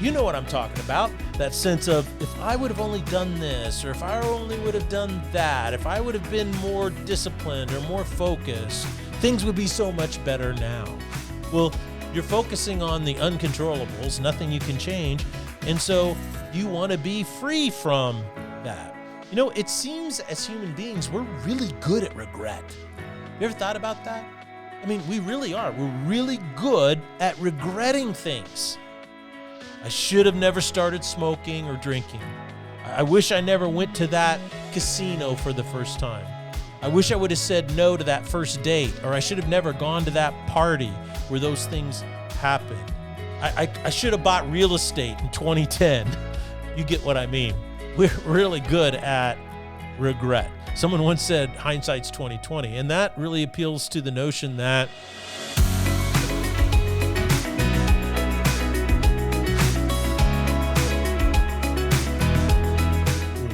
You know what I'm talking about. That sense of, if I would have only done this, or if I only would have done that, if I would have been more disciplined or more focused, things would be so much better now. Well, you're focusing on the uncontrollables, nothing you can change, and so you want to be free from that. You know, it seems as human beings, we're really good at regret. You ever thought about that? I mean, we really are. We're really good at regretting things. I should have never started smoking or drinking. I wish I never went to that casino for the first time. I wish I would have said no to that first date, or I should have never gone to that party where those things happen. I should have bought real estate in 2010. You get what I mean. We're really good at regret. Someone once said hindsight's 20/20, and that really appeals to the notion that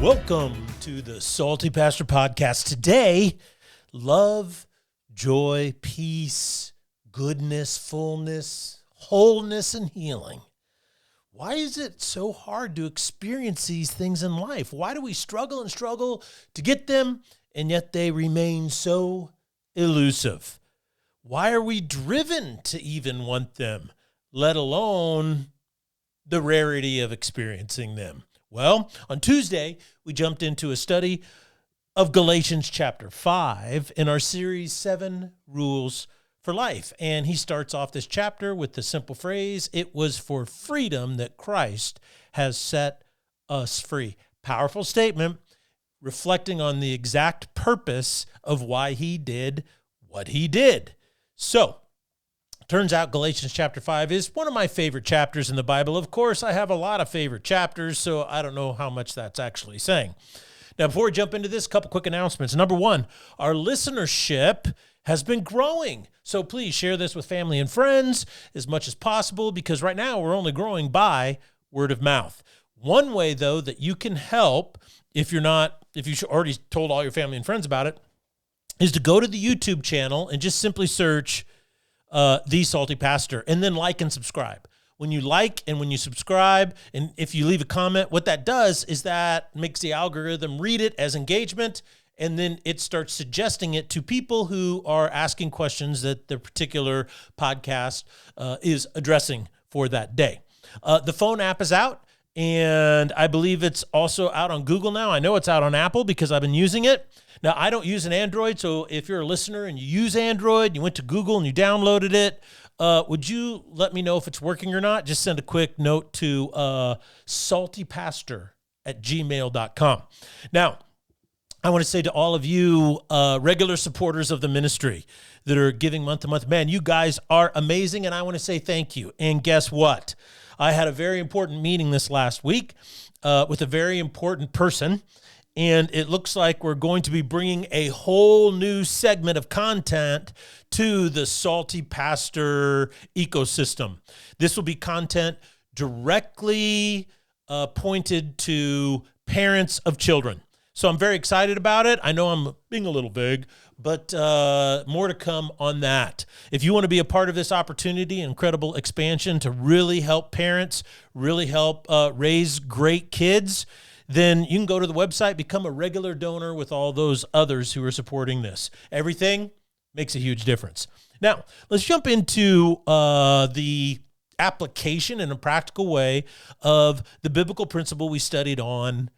welcome to the Salty Pastor Podcast. Today, love, joy, peace, goodness, fullness, wholeness, and healing. Why is it so hard to experience these things in life? Why do we struggle and struggle to get them, and yet they remain so elusive? Why are we driven to even want them, let alone the rarity of experiencing them? Well, on Tuesday, we jumped into a study of Galatians chapter 5 in our series, 7 Rules for Life. And he starts off this chapter with the simple phrase, "It was for freedom that Christ has set us free." Powerful statement, reflecting on the exact purpose of why he did what he did. So, turns out Galatians chapter 5 is one of my favorite chapters in the Bible. Of course, I have a lot of favorite chapters, so I don't know how much that's actually saying. Now, before we jump into this, a couple quick announcements. Number one, our listenership has been growing. So please share this with family and friends as much as possible, because right now we're only growing by word of mouth. One way, though, that you can help, if you already told all your family and friends about it, is to go to the YouTube channel and just simply search The Salty Pastor, and then like and subscribe. When you like and when you subscribe, and if you leave a comment, what that does is that makes the algorithm read it as engagement, and then it starts suggesting it to people who are asking questions that the particular podcast is addressing for that day. The phone app is out, and I believe it's also out on Google now. I know it's out on Apple because I've been using it. Now, I don't use an Android, so if you're a listener and you use Android, you went to Google and you downloaded it, would you let me know if it's working or not? Just send a quick note to saltypastor@gmail.com. Now, I want to say to all of you regular supporters of the ministry that are giving month to month, man, you guys are amazing, and I want to say thank you. And guess what? I had a very important meeting this last week with a very important person, and it looks like we're going to be bringing a whole new segment of content to the Salty Pastor ecosystem. This will be content directly pointed to parents of children. So I'm very excited about it. I know I'm being a little vague, but more to come on that. If you want to be a part of this opportunity, incredible expansion to really help parents, really help raise great kids, then you can go to the website, become a regular donor with all those others who are supporting this. Everything makes a huge difference. Now, let's jump into the application in a practical way of the biblical principle we studied on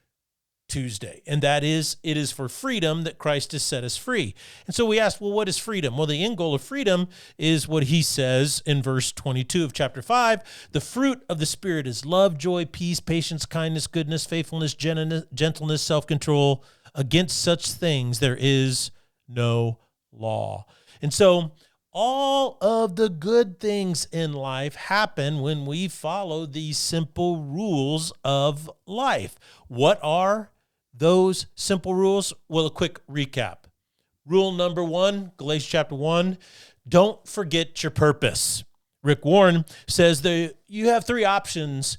Tuesday, and that is, it is for freedom that Christ has set us free. And so we asked, well, what is freedom? Well, the end goal of freedom is what he says in verse 22 of chapter 5. The fruit of the Spirit is love, joy, peace, patience, kindness, goodness, faithfulness, gentleness, self-control. Against such things there is no law. And so all of the good things in life happen when we follow these simple rules of life. What are those simple rules? Well, a quick recap. Rule number 1, Galatians chapter 1, don't forget your purpose. Rick Warren says that you have 3 options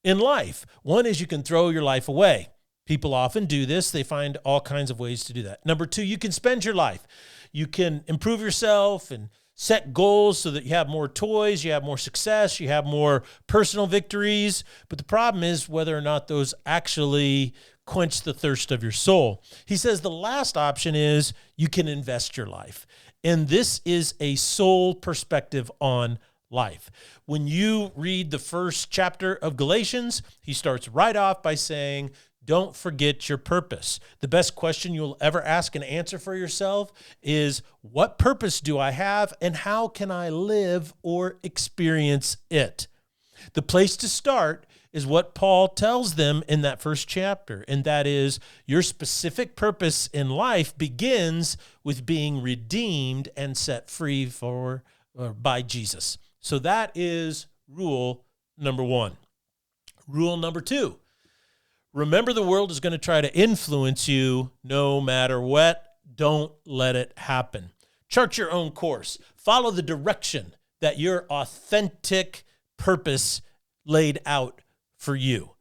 in life. One is you can throw your life away. People often do this. They find all kinds of ways to do that. Number 2, you can spend your life. You can improve yourself and set goals so that you have more toys, you have more success, you have more personal victories. But the problem is whether or not those actually quench the thirst of your soul. He says the last option is you can invest your life. And this is a soul perspective on life. When you read the first chapter of Galatians, he starts right off by saying, don't forget your purpose. The best question you'll ever ask and answer for yourself is, what purpose do I have and how can I live or experience it? The place to start is what Paul tells them in that first chapter, and that is your specific purpose in life begins with being redeemed and set free by Jesus. So that is rule number one. Rule number two. Remember, the world is going to try to influence you no matter what. Don't let it happen. Chart your own course. Follow the direction that your authentic purpose laid out for you.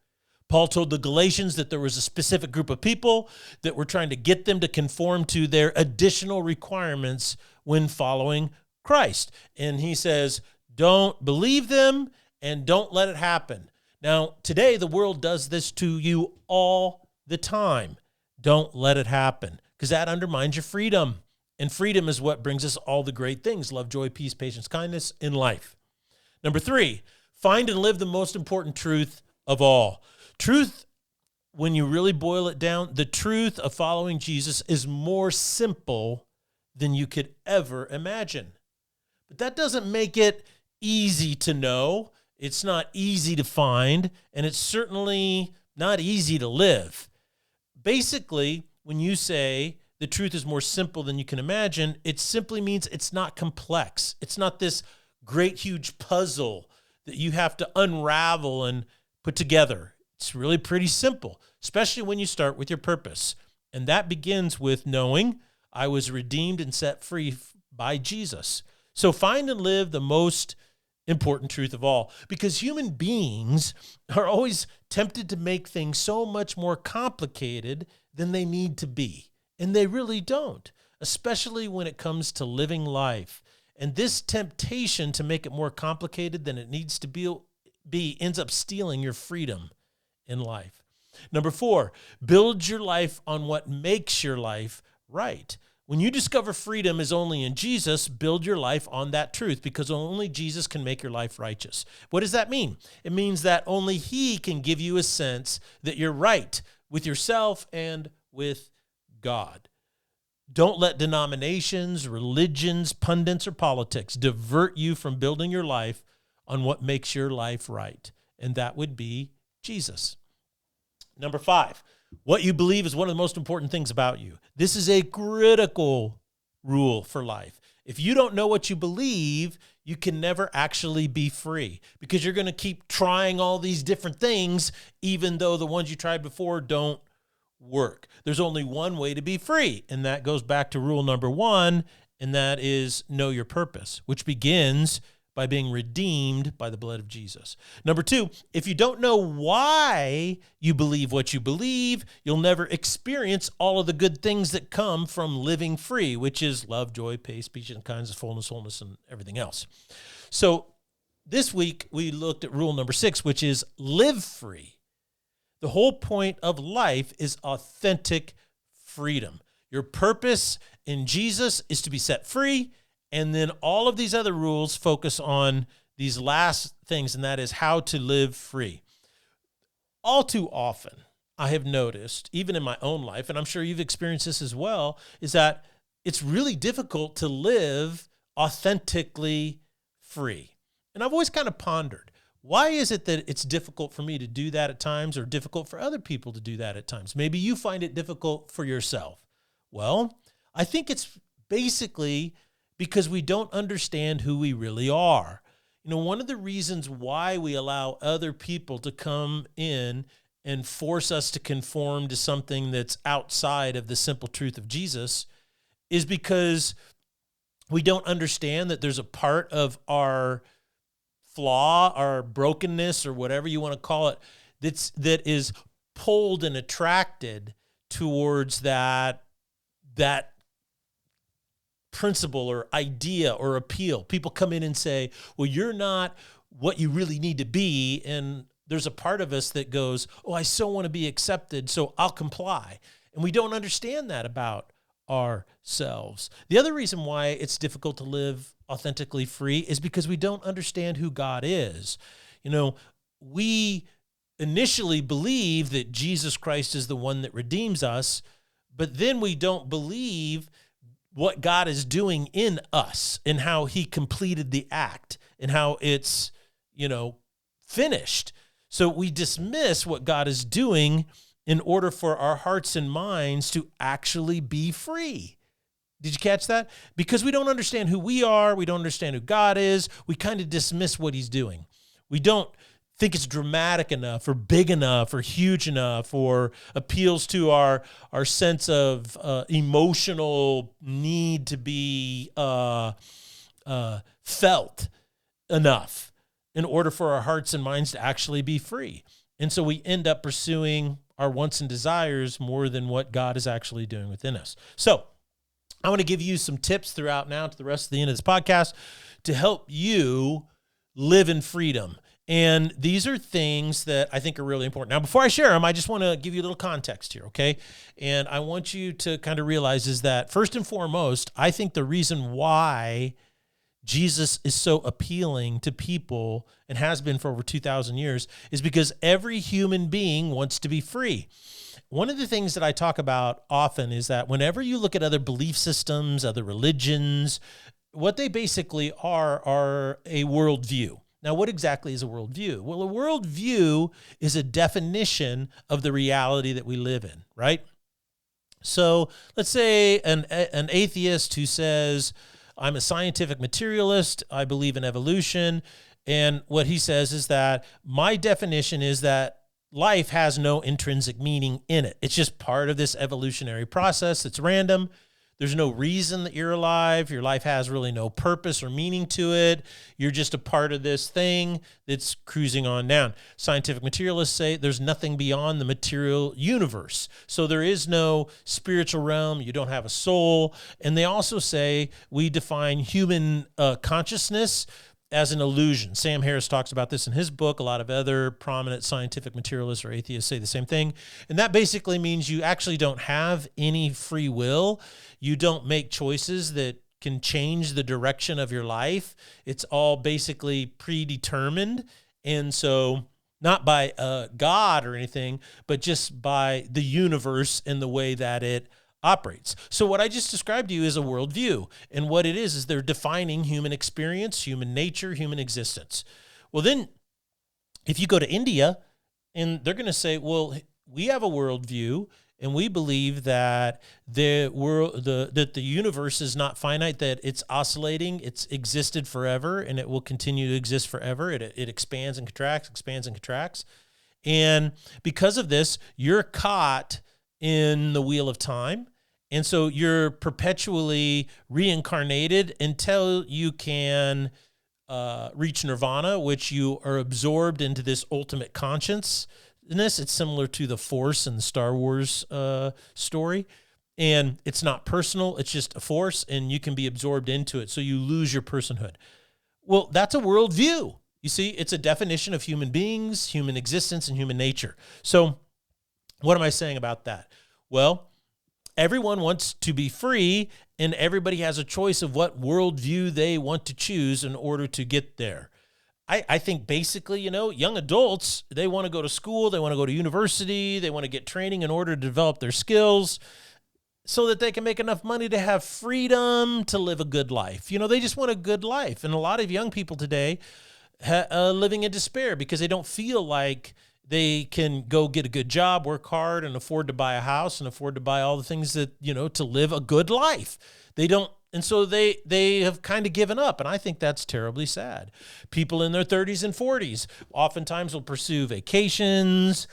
Paul told the Galatians that there was a specific group of people that were trying to get them to conform to their additional requirements when following Christ. And he says, don't believe them and don't let it happen. Now, today, the world does this to you all the time. Don't let it happen, because that undermines your freedom. And freedom is what brings us all the great things: love, joy, peace, patience, kindness in life. Number three, find and live the most important truth of all. Truth, when you really boil it down, the truth of following Jesus is more simple than you could ever imagine. But that doesn't make it easy to know. It's not easy to find, and it's certainly not easy to live. Basically, when you say the truth is more simple than you can imagine, it simply means it's not complex. It's not this great, huge puzzle that you have to unravel and put together. It's really pretty simple, especially when you start with your purpose. And that begins with knowing I was redeemed and set free by Jesus. So find and live the most important truth of all, because human beings are always tempted to make things so much more complicated than they need to be. And they really don't, especially when it comes to living life. And this temptation to make it more complicated than it needs to be ends up stealing your freedom in life. Number four, build your life on what makes your life right. When you discover freedom is only in Jesus, build your life on that truth, because only Jesus can make your life righteous. What does that mean? It means that only he can give you a sense that you're right with yourself and with God. Don't let denominations, religions, pundits, or politics divert you from building your life on what makes your life right, and that would be Jesus. Number five, what you believe is one of the most important things about you. This is a critical rule for life. If you don't know what you believe, you can never actually be free, because you're going to keep trying all these different things, even though the ones you tried before don't work. There's only one way to be free, and that goes back to rule number one, and that is know your purpose, which begins by being redeemed by the blood of Jesus. Number two, if you don't know why you believe what you believe, you'll never experience all of the good things that come from living free, which is love, joy, peace, patience, kindness, fullness, wholeness, and everything else. So this week, we looked at rule number 6, which is live free. The whole point of life is authentic freedom. Your purpose in Jesus is to be set free. And then all of these other rules focus on these last things, and that is how to live free. All too often, I have noticed, even in my own life, and I'm sure you've experienced this as well, is that it's really difficult to live authentically free. And I've always kind of pondered, why is it that it's difficult for me to do that at times, or difficult for other people to do that at times? Maybe you find it difficult for yourself. Well, I think it's basically because we don't understand who we really are. You know, one of the reasons why we allow other people to come in and force us to conform to something that's outside of the simple truth of Jesus is because we don't understand that there's a part of our flaw, our brokenness, or whatever you want to call it, that is pulled and attracted towards that principle or idea or appeal. People come in and say, well, you're not what you really need to be. And there's a part of us that goes, oh, I so want to be accepted, so I'll comply. And we don't understand that about ourselves. The other reason why it's difficult to live authentically free is because we don't understand who God is. You know, we initially believe that Jesus Christ is the one that redeems us, but then we don't believe what God is doing in us and how he completed the act and how it's, finished. So we dismiss what God is doing in order for our hearts and minds to actually be free. Did you catch that? Because we don't understand who we are, we don't understand who God is, we kind of dismiss what he's doing. We don't think it's dramatic enough or big enough or huge enough or appeals to our sense of emotional need to be felt enough in order for our hearts and minds to actually be free. And so we end up pursuing our wants and desires more than what God is actually doing within us. So I want to give you some tips throughout now to the rest of the end of this podcast to help you live in freedom. And these are things that I think are really important. Now, before I share them, I just want to give you a little context here, okay? And I want you to kind of realize is that, first and foremost, I think the reason why Jesus is so appealing to people and has been for over 2,000 years is because every human being wants to be free. One of the things that I talk about often is that whenever you look at other belief systems, other religions, what they basically are a worldview. Now, what exactly is a worldview? Well, a worldview is a definition of the reality that we live in, right? So let's say an atheist who says, I'm a scientific materialist, I believe in evolution, and what he says is that my definition is that life has no intrinsic meaning in it. It's just part of this evolutionary process that's random. There's no reason that you're alive. Your life has really no purpose or meaning to it. You're just a part of this thing that's cruising on down. Scientific materialists say there's nothing beyond the material universe. So there is no spiritual realm. You don't have a soul. And they also say we define human consciousness as an illusion. Sam Harris talks about this in his book. A lot of other prominent scientific materialists or atheists say the same thing. And that basically means you actually don't have any free will. You don't make choices that can change the direction of your life. It's all basically predetermined. And so not by God or anything, but just by the universe and the way that it operates. So what I just described to you is a worldview. And what it is they're defining human experience, human nature, human existence. Well, then if you go to India and they're going to say, well, we have a worldview and we believe that that the universe is not finite, that it's oscillating, it's existed forever, and it will continue to exist forever. It expands and contracts, expands and contracts. And because of this, you're caught in the wheel of time. And so you're perpetually reincarnated until you can reach nirvana, which you are absorbed into this ultimate consciousness. It's similar to the Force in the Star Wars story. And it's not personal. It's just a force, and you can be absorbed into it. So you lose your personhood. Well, that's a worldview. You see, it's a definition of human beings, human existence, and human nature. So what am I saying about that? Well, everyone wants to be free, and everybody has a choice of what worldview they want to choose in order to get there. I think basically, young adults, they want to go to school, they want to go to university, they want to get training in order to develop their skills so that they can make enough money to have freedom to live a good life. They just want a good life. And a lot of young people today living in despair because they don't feel like they can go get a good job, work hard, and afford to buy a house and afford to buy all the things that, to live a good life. They don't. And so they have kind of given up, and I think that's terribly sad. People in their 30s and 40s oftentimes will pursue vacations,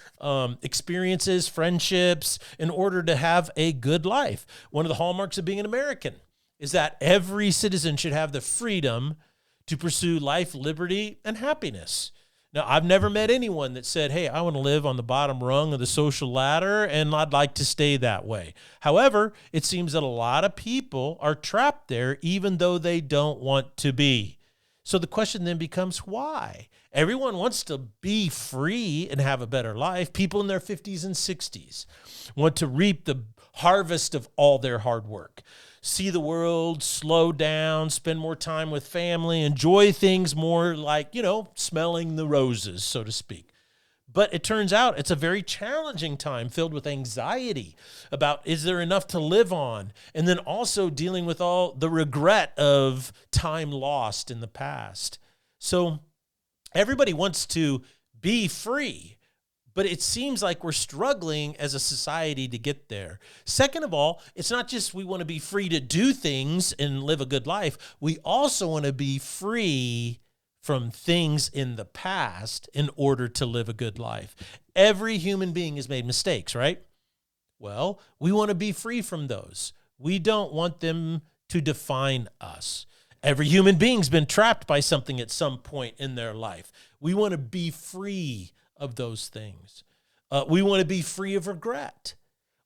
experiences, friendships in order to have a good life. One of the hallmarks of being an American is that every citizen should have the freedom to pursue life, liberty, and happiness. Now, I've never met anyone that said, hey, I want to live on the bottom rung of the social ladder and I'd like to stay that way. However, it seems that a lot of people are trapped there even though they don't want to be. So the question then becomes why? Everyone wants to be free and have a better life. People in their 50s and 60s want to reap the harvest of all their hard work. See the world, slow down, spend more time with family, enjoy things more like, smelling the roses, so to speak. But it turns out it's a very challenging time filled with anxiety about is there enough to live on? And then also dealing with all the regret of time lost in the past. So everybody wants to be free, but it seems like we're struggling as a society to get there. Second of all, it's not just we want to be free to do things and live a good life. We also want to be free from things in the past in order to live a good life. Every human being has made mistakes, right? Well, we want to be free from those. We don't want them to define us. Every human being's been trapped by something at some point in their life. We want to be free of those things. We want to be free of regret.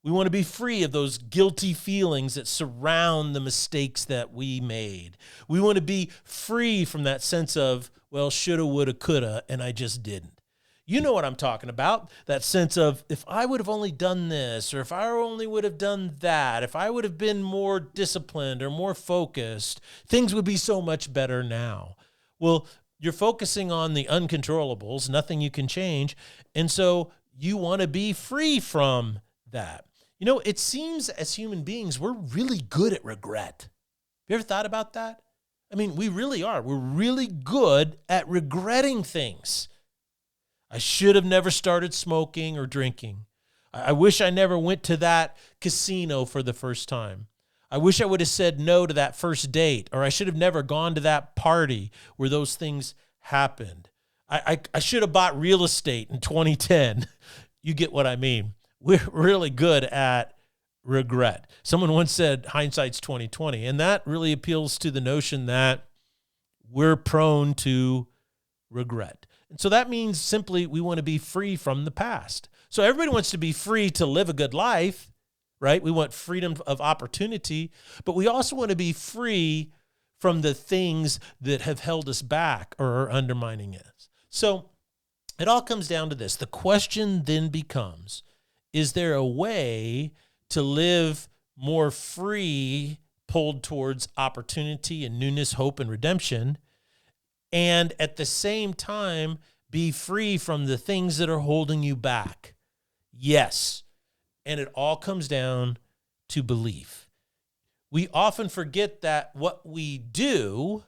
We want to be free of those guilty feelings that surround the mistakes that we made. We want to be free from that sense of, well, shoulda, woulda, coulda, and I just didn't. You know what I'm talking about, that sense of if I would have only done this, or if I only would have done that, if I would have been more disciplined or more focused, things would be so much better now. Well, you're focusing on the uncontrollables, nothing you can change, and so you want to be free from that. It seems as human beings, we're really good at regret. You ever thought about that? I mean, we really are. We're really good at regretting things. I should have never started smoking or drinking. I wish I never went to that casino for the first time. I wish I would have said no to that first date, or I should have never gone to that party where those things happened. I should have bought real estate in 2010. You get what I mean. We're really good at regret. Someone once said hindsight's 20/20, and that really appeals to the notion that we're prone to regret. And so that means simply we want to be free from the past. So everybody wants to be free to live a good life, right? We want freedom of opportunity, but we also want to be free from the things that have held us back or are undermining us. So it all comes down to this. The question then becomes, is there a way to live more free, pulled towards opportunity and newness, hope, and redemption, and at the same time be free from the things that are holding you back? Yes. And it all comes down to belief. We often forget that what we do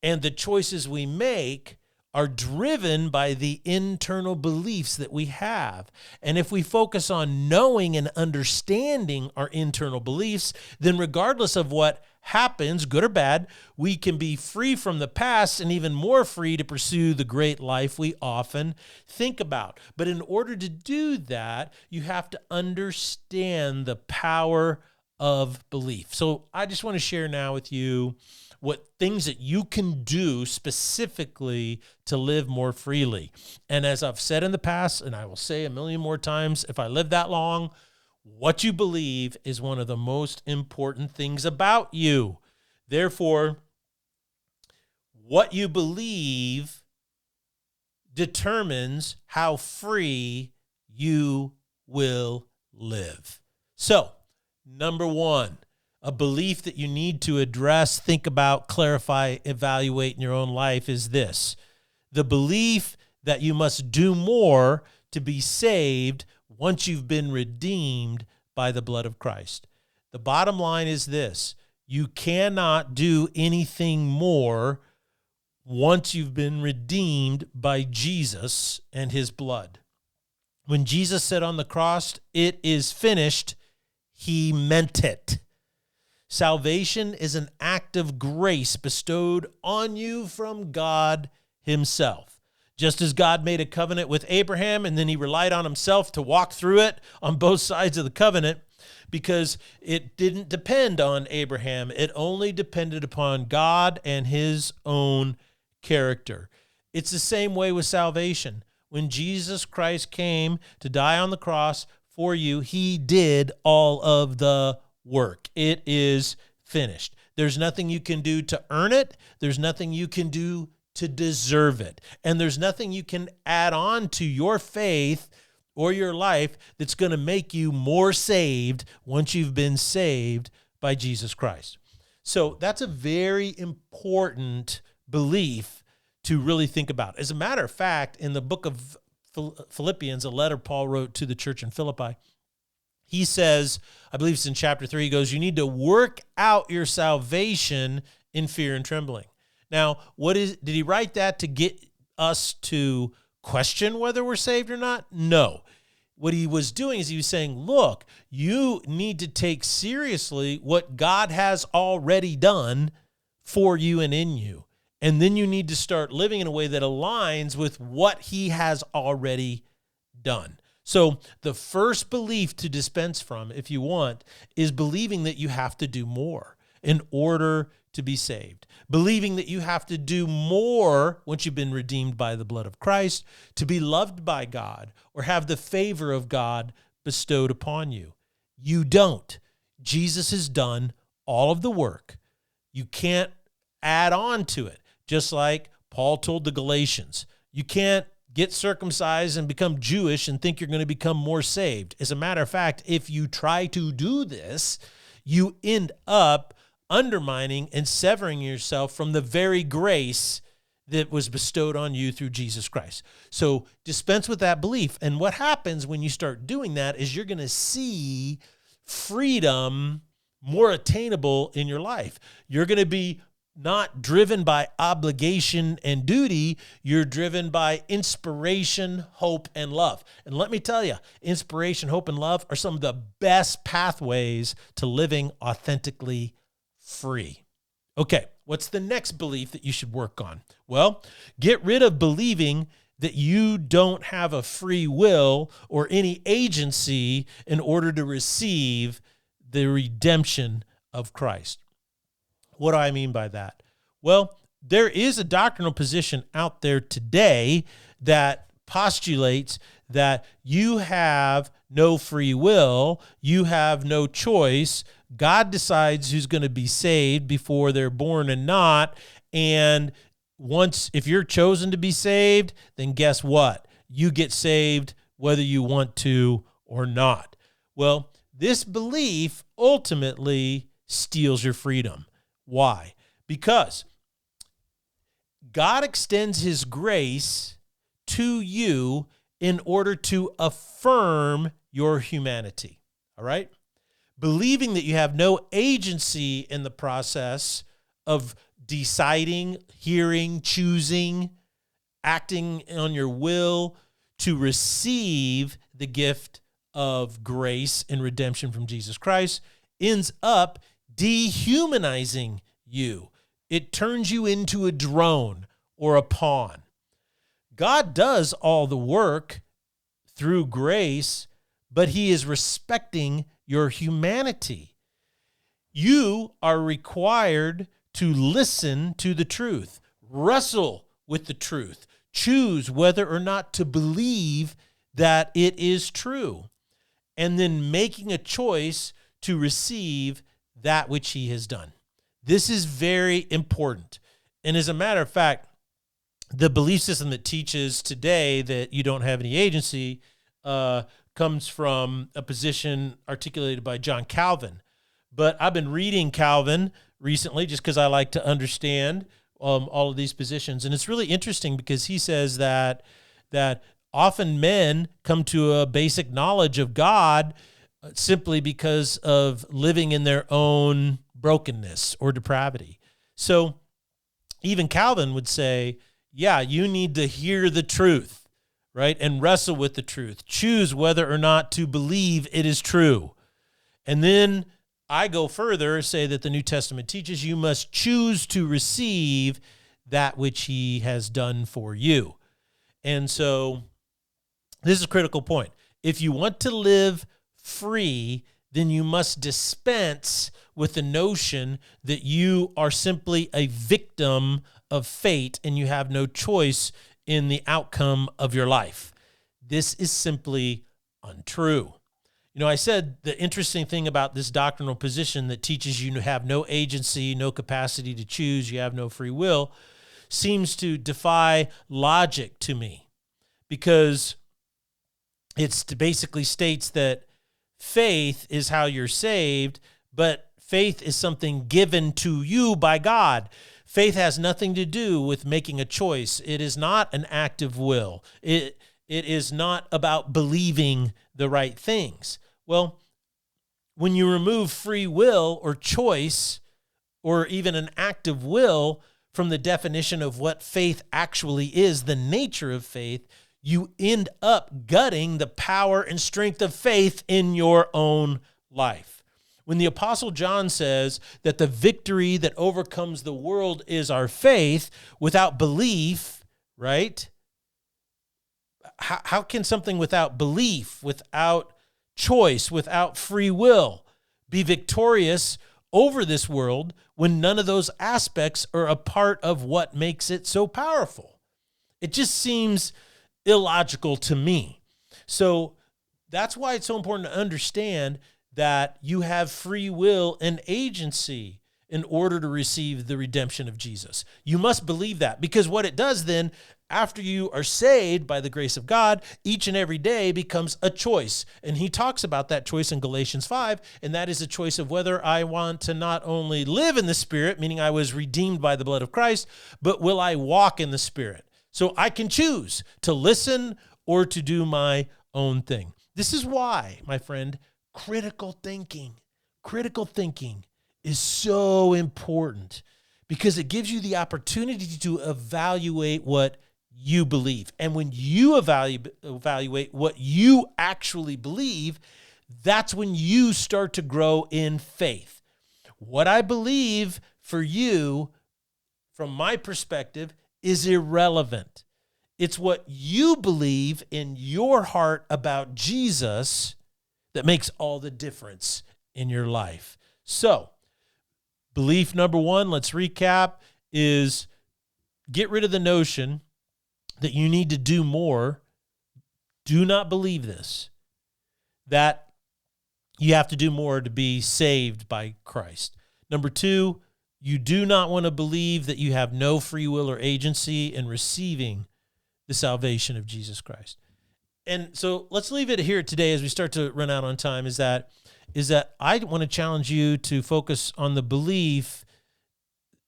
and the choices we make are driven by the internal beliefs that we have. And if we focus on knowing and understanding our internal beliefs, then regardless of what happens, good or bad, we can be free from the past and even more free to pursue the great life we often think about. But in order to do that, you have to understand the power of belief. So I just want to share now with you what things that you can do specifically to live more freely. And as I've said in the past, and I will say a million more times, if I live that long, what you believe is one of the most important things about you. Therefore, what you believe determines how free you will live. So, number one, a belief that you need to address, think about, clarify, evaluate in your own life is this: the belief that you must do more to be saved once you've been redeemed by the blood of Christ. The bottom line is this: you cannot do anything more once you've been redeemed by Jesus and his blood. When Jesus said on the cross, "It is finished," he meant it. Salvation is an act of grace bestowed on you from God himself. Just as God made a covenant with Abraham and then he relied on himself to walk through it on both sides of the covenant, because it didn't depend on Abraham. It only depended upon God and his own character. It's the same way with salvation. When Jesus Christ came to die on the cross for you, he did all of the work. It is finished. There's nothing you can do to earn it. There's nothing you can do to deserve it. And there's nothing you can add on to your faith or your life that's going to make you more saved once you've been saved by Jesus Christ. So that's a very important belief to really think about. As a matter of fact, in the book of Philippians, a letter Paul wrote to the church in Philippi, he says, I believe it's in chapter 3, he goes, you need to work out your salvation in fear and trembling. Now, did he write that to get us to question whether we're saved or not? No. What he was doing is he was saying, look, you need to take seriously what God has already done for you and in you. And then you need to start living in a way that aligns with what he has already done. So the first belief to dispense from, if you want, is believing that you have to do more in order to be saved. Believing that you have to do more once you've been redeemed by the blood of Christ to be loved by God or have the favor of God bestowed upon you. You don't. Jesus has done all of the work. You can't add on to it. Just like Paul told the Galatians, you can't get circumcised and become Jewish and think you're going to become more saved. As a matter of fact, if you try to do this, you end up undermining and severing yourself from the very grace that was bestowed on you through Jesus Christ. So dispense with that belief. And what happens when you start doing that is you're going to see freedom more attainable in your life. You're going to be not driven by obligation and duty. You're driven by inspiration, hope, and love. And let me tell you, inspiration, hope, and love are some of the best pathways to living authentically free. Okay, what's the next belief that you should work on? Well, get rid of believing that you don't have a free will or any agency in order to receive the redemption of Christ. What do I mean by that? Well, there is a doctrinal position out there today that postulates that you have no free will, you have no choice. God decides who's going to be saved before they're born and not. And if you're chosen to be saved, then guess what? You get saved whether you want to or not. Well, this belief ultimately steals your freedom. Why? Because God extends his grace to you in order to affirm your humanity. All right? Believing that you have no agency in the process of deciding, hearing, choosing, acting on your will to receive the gift of grace and redemption from Jesus Christ ends up dehumanizing you. It turns you into a drone or a pawn. God does all the work through grace, but he is respecting your humanity. You are required to listen to the truth, wrestle with the truth, choose whether or not to believe that it is true, and then making a choice to receive that which he has done. This is very important. And as a matter of fact, the belief system that teaches today that you don't have any agency comes from a position articulated by John Calvin. But I've been reading Calvin recently just because I like to understand all of these positions. And it's really interesting because he says that often men come to a basic knowledge of God simply because of living in their own brokenness or depravity. So even Calvin would say, yeah, you need to hear the truth, right? And wrestle with the truth. Choose whether or not to believe it is true. And then I go further, say that the New Testament teaches you must choose to receive that which he has done for you. And so this is a critical point. If you want to live free, then you must dispense with the notion that you are simply a victim of fate and you have no choice in the outcome of your life. This is simply untrue. You know, I said the interesting thing about this doctrinal position that teaches you to have no agency, no capacity to choose, you have no free will, seems to defy logic to me, because it basically states that faith is how you're saved, but faith is something given to you by God. Faith has nothing to do with making a choice. It is not an act of will. It is not about believing the right things. Well, when you remove free will or choice or even an act of will from the definition of what faith actually is, the nature of faith, you end up gutting the power and strength of faith in your own life. When the Apostle John says that the victory that overcomes the world is our faith, without belief, right? How can something without belief, without choice, without free will, be victorious over this world when none of those aspects are a part of what makes it so powerful? It just seems illogical to me. So that's why it's so important to understand that you have free will and agency in order to receive the redemption of Jesus. You must believe that, because what it does then, after you are saved by the grace of God, each and every day becomes a choice. And he talks about that choice in Galatians 5, and that is a choice of whether I want to not only live in the Spirit, meaning I was redeemed by the blood of Christ, but will I walk in the Spirit? So I can choose to listen or to do my own thing. This is why, my friend, critical thinking is so important, because it gives you the opportunity to evaluate what you believe. And when you evaluate what you actually believe, that's when you start to grow in faith. What I believe for you, from my perspective, is irrelevant. It's what you believe in your heart about Jesus that makes all the difference in your life. So, belief number one, let's recap, is get rid of the notion that you need to do more. Do not believe this, that you have to do more to be saved by Christ. Number two, you do not want to believe that you have no free will or agency in receiving the salvation of Jesus Christ. And so let's leave it here today as we start to run out on time, is that I want to challenge you to focus on the belief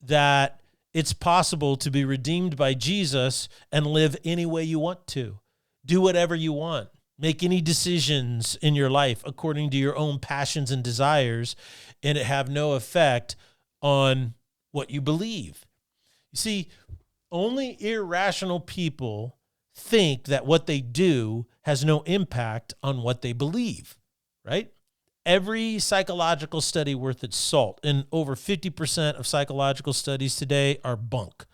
that it's possible to be redeemed by Jesus and live any way you want to. Do whatever you want. Make any decisions in your life according to your own passions and desires, and it have no effect on what you believe. You see, only irrational people think that what they do has no impact on what they believe, right? Every psychological study worth its salt, and over 50% of psychological studies today are bunk.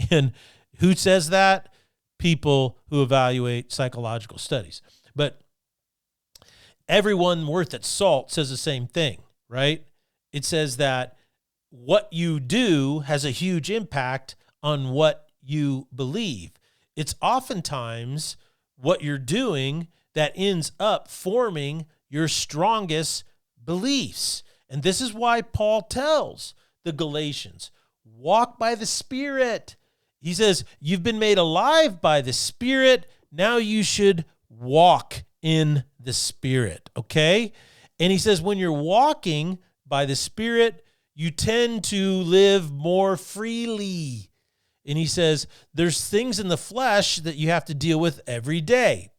And who says that? People who evaluate psychological studies. But everyone worth its salt says the same thing, right? It says that what you do has a huge impact on what you believe. It's oftentimes what you're doing that ends up forming your strongest beliefs. And this is why Paul tells the Galatians, walk by the Spirit. He says, you've been made alive by the Spirit. Now you should walk in the Spirit, okay? And he says, when you're walking by the Spirit, you tend to live more freely. And he says, there's things in the flesh that you have to deal with every day,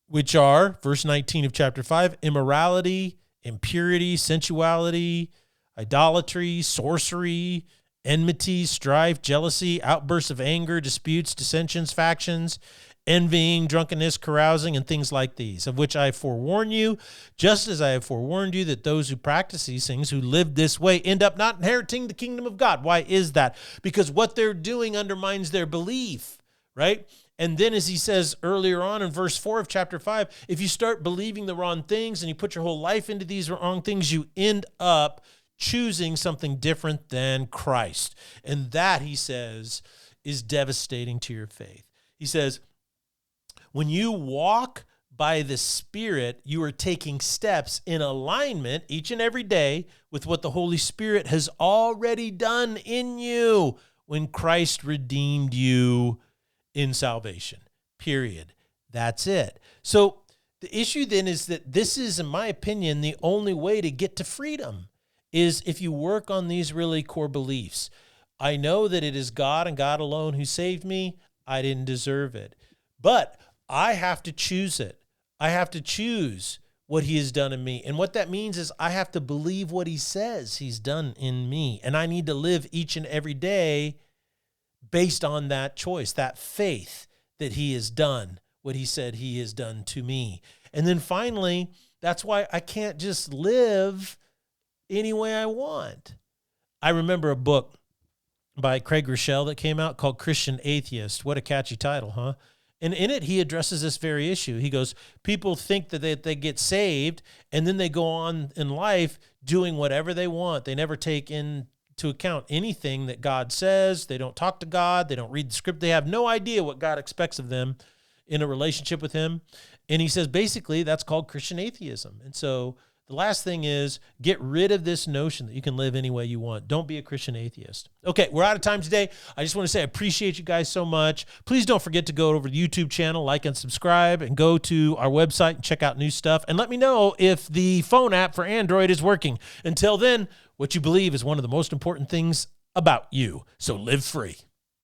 which are, verse 19 of chapter 5, immorality, impurity, sensuality, idolatry, sorcery, enmity, strife, jealousy, outbursts of anger, disputes, dissensions, factions, envying, drunkenness, carousing, and things like these, of which I forewarn you, just as I have forewarned you, that those who practice these things, who live this way, end up not inheriting the kingdom of God. Why is that? Because what they're doing undermines their belief, right? And then, as he says earlier on in verse 4 of chapter 5, if you start believing the wrong things and you put your whole life into these wrong things, you end up choosing something different than Christ. And that, he says, is devastating to your faith. He says, when you walk by the Spirit, you are taking steps in alignment each and every day with what the Holy Spirit has already done in you when Christ redeemed you in salvation. Period. That's it. So the issue then is that this is, in my opinion, the only way to get to freedom is if you work on these really core beliefs. I know that it is God and God alone who saved me. I didn't deserve it. But I have to choose it. I have to choose what he has done in me. And what that means is I have to believe what he says he's done in me. And I need to live each and every day based on that choice, that faith that he has done what he said he has done to me. And then finally, that's why I can't just live any way I want. I remember a book by Craig Rochelle that came out called Christian Atheist. What a catchy title, huh? And in it, he addresses this very issue. He goes, people think that they get saved, and then they go on in life doing whatever they want. They never take into account anything that God says. They don't talk to God. They don't read the script. They have no idea what God expects of them in a relationship with him. And he says, basically, that's called Christian atheism. And so the last thing is get rid of this notion that you can live any way you want. Don't be a Christian atheist. Okay, we're out of time today. I just want to say I appreciate you guys so much. Please don't forget to go over to the YouTube channel, like and subscribe, and go to our website and check out new stuff. And let me know if the phone app for Android is working. Until then, what you believe is one of the most important things about you. So live free.